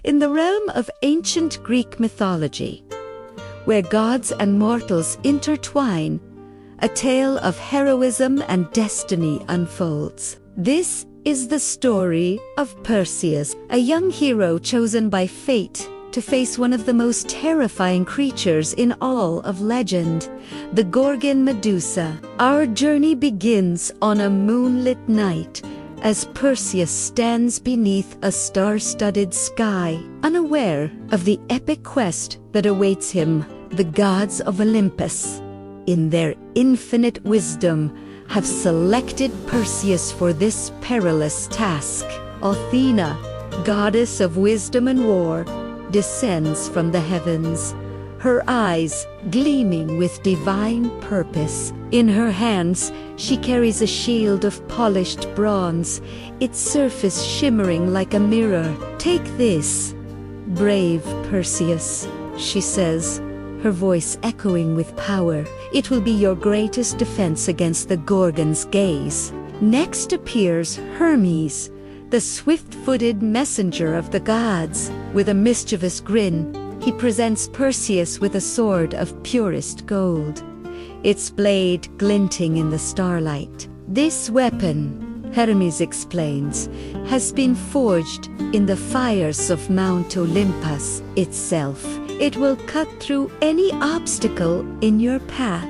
In the realm of ancient Greek mythology, where gods and mortals intertwine, a tale of heroism and destiny unfolds. This is the story of Perseus, a young hero chosen by fate to face one of the most terrifying creatures in all of legend, the Gorgon Medusa. Our journey begins on a moonlit night as Perseus stands beneath a star-studded sky, unaware of the epic quest that awaits him. The gods of Olympus, in their infinite wisdom, have selected Perseus for this perilous task. Athena, goddess of wisdom and war, descends from the heavens, her eyes gleaming with divine purpose. In her hands, she carries a shield of polished bronze, its surface shimmering like a mirror. "Take this, brave Perseus," she says, her voice echoing with power. "It will be your greatest defense against the Gorgon's gaze." Next appears Hermes, the swift-footed messenger of the gods. With a mischievous grin, he presents Perseus with a sword of purest gold, its blade glinting in the starlight. "This weapon," Hermes explains, "has been forged in the fires of Mount Olympus itself. It will cut through any obstacle in your path."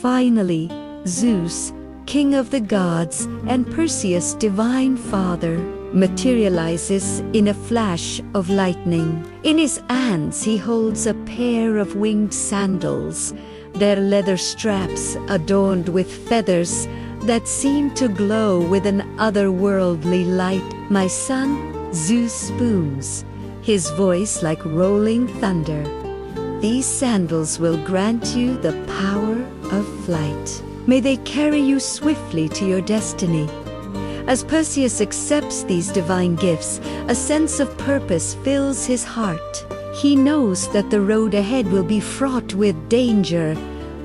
Finally, Zeus, king of the gods and Perseus' divine father, materializes in a flash of lightning. In his hands he holds a pair of winged sandals, their leather straps adorned with feathers that seem to glow with an otherworldly light. "My son," Zeus booms, his voice like rolling thunder, "these sandals will grant you the power of flight. May they carry you swiftly to your destiny." As Perseus accepts these divine gifts, a sense of purpose fills his heart. He knows that the road ahead will be fraught with danger,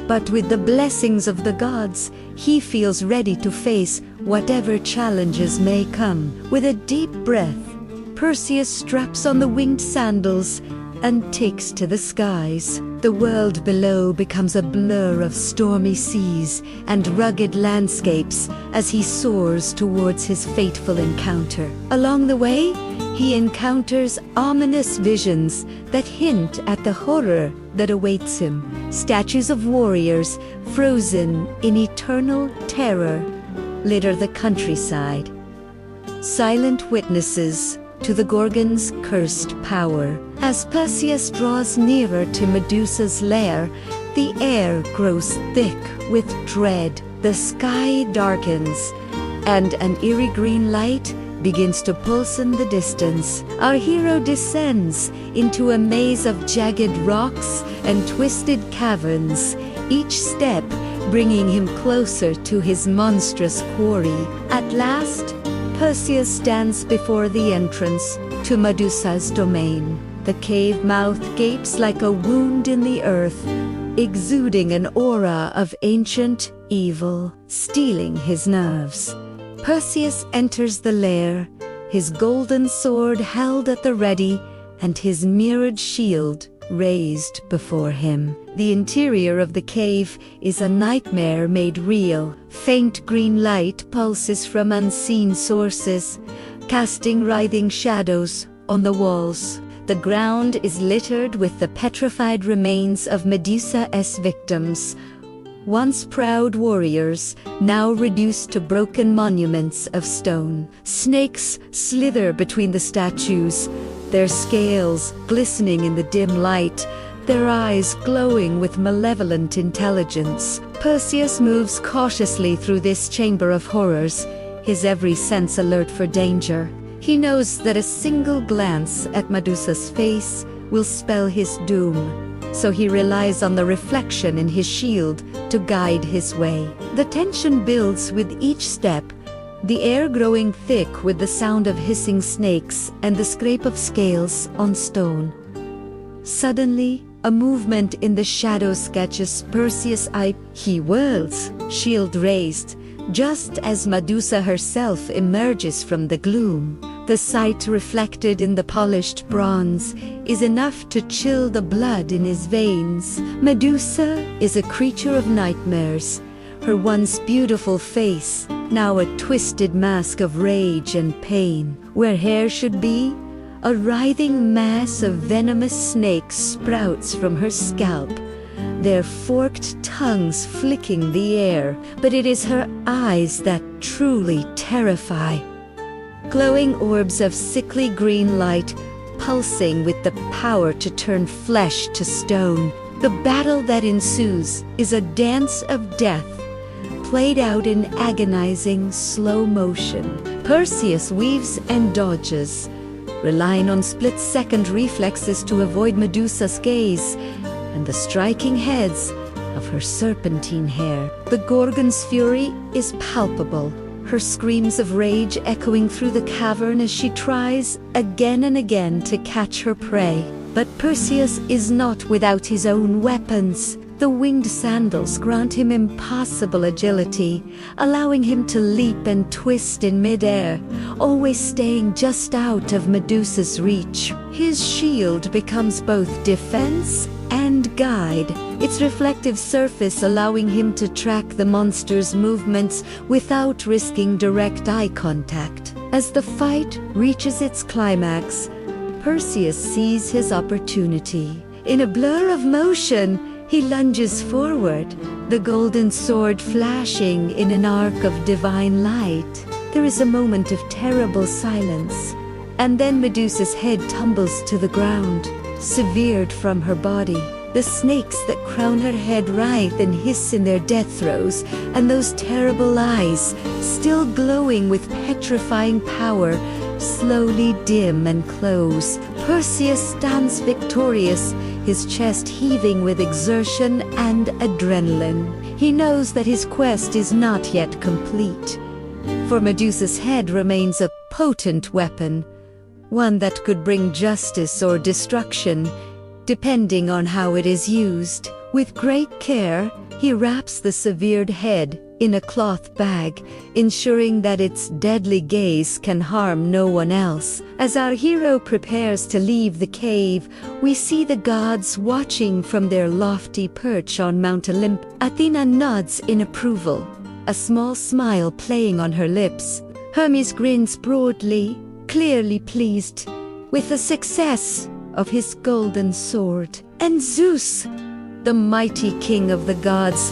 but with the blessings of the gods, he feels ready to face whatever challenges may come. With a deep breath, Perseus straps on the winged sandals and takes to the skies. The world below becomes a blur of stormy seas and rugged landscapes as he soars towards his fateful encounter. Along the way, he encounters ominous visions that hint at the horror that awaits him. Statues of warriors, frozen in eternal terror, litter the countryside, silent witnesses to the Gorgon's cursed power. As Perseus draws nearer to Medusa's lair, the air grows thick with dread. The sky darkens, and an eerie green light begins to pulse in the distance. Our hero descends into a maze of jagged rocks and twisted caverns, each step bringing him closer to his monstrous quarry. At last, Perseus stands before the entrance to Medusa's domain. The cave mouth gapes like a wound in the earth, exuding an aura of ancient evil, stealing his nerves. Perseus enters the lair, his golden sword held at the ready and his mirrored shield raised before him. The interior of the cave is a nightmare made real. Faint green light pulses from unseen sources, casting writhing shadows on the walls. The ground is littered with the petrified remains of Medusa's victims, once proud warriors, now reduced to broken monuments of stone. Snakes slither between the statues, their scales glistening in the dim light, their eyes glowing with malevolent intelligence. Perseus moves cautiously through this chamber of horrors, his every sense alert for danger. He knows that a single glance at Medusa's face will spell his doom, so he relies on the reflection in his shield to guide his way. The tension builds with each step, the air growing thick with the sound of hissing snakes and the scrape of scales on stone. Suddenly, a movement in the shadows catches Perseus' eye. He whirls, shield raised, just as Medusa herself emerges from the gloom. The sight reflected in the polished bronze is enough to chill the blood in his veins. Medusa is a creature of nightmares. Her once beautiful face, now a twisted mask of rage and pain. Where hair should be, a writhing mass of venomous snakes sprouts from her scalp, their forked tongues flicking the air. But it is her eyes that truly terrify. Glowing orbs of sickly green light, pulsing with the power to turn flesh to stone. The battle that ensues is a dance of death, played out in agonizing slow motion. Perseus weaves and dodges, relying on split-second reflexes to avoid Medusa's gaze and the striking heads of her serpentine hair. The Gorgon's fury is palpable, her screams of rage echoing through the cavern as she tries again and again to catch her prey. But Perseus is not without his own weapons. The winged sandals grant him impossible agility, allowing him to leap and twist in midair, always staying just out of Medusa's reach. His shield becomes both defense and guide, its reflective surface allowing him to track the monster's movements without risking direct eye contact. As the fight reaches its climax, Perseus sees his opportunity. In a blur of motion, he lunges forward, the golden sword flashing in an arc of divine light. There is a moment of terrible silence, and then Medusa's head tumbles to the ground, severed from her body. The snakes that crown her head writhe and hiss in their death throes, and those terrible eyes, still glowing with petrifying power, slowly dim and close. Perseus stands victorious, his chest heaving with exertion and adrenaline. He knows that his quest is not yet complete, for Medusa's head remains a potent weapon, one that could bring justice or destruction, depending on how it is used. With great care, he wraps the severed head in a cloth bag, ensuring that its deadly gaze can harm no one else. As our hero prepares to leave the cave, we see the gods watching from their lofty perch on Mount Olympus. Athena nods in approval, a small smile playing on her lips. Hermes grins broadly, clearly pleased with the success of his golden sword. And Zeus, the mighty king of the gods,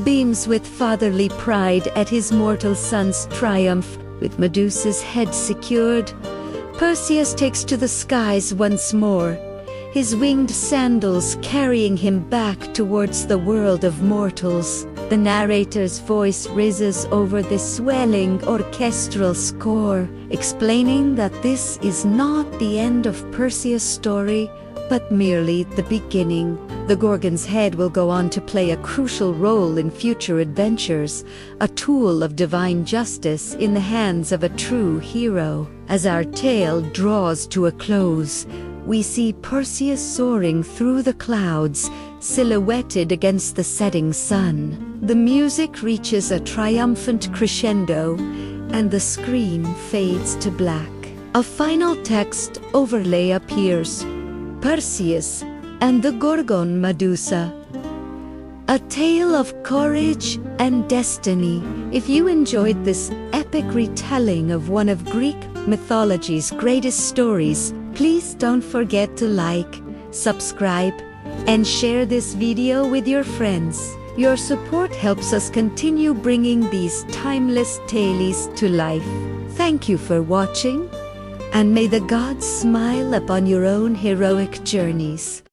beams with fatherly pride at his mortal son's triumph. With Medusa's head secured, Perseus takes to the skies once more, his winged sandals carrying him back towards the world of mortals. The narrator's voice rises over the swelling orchestral score, explaining that this is not the end of Perseus' story, but merely the beginning. The Gorgon's head will go on to play a crucial role in future adventures, a tool of divine justice in the hands of a true hero. As our tale draws to a close, we see Perseus soaring through the clouds, silhouetted against the setting sun. The music reaches a triumphant crescendo, and the screen fades to black. A final text overlay appears: Perseus and the Gorgon Medusa, a tale of courage and destiny. If you enjoyed this epic retelling of one of Greek mythology's greatest stories, please don't forget to like, subscribe, and share this video with your friends. Your support helps us continue bringing these timeless tales to life. Thank you for watching, and may the gods smile upon your own heroic journeys.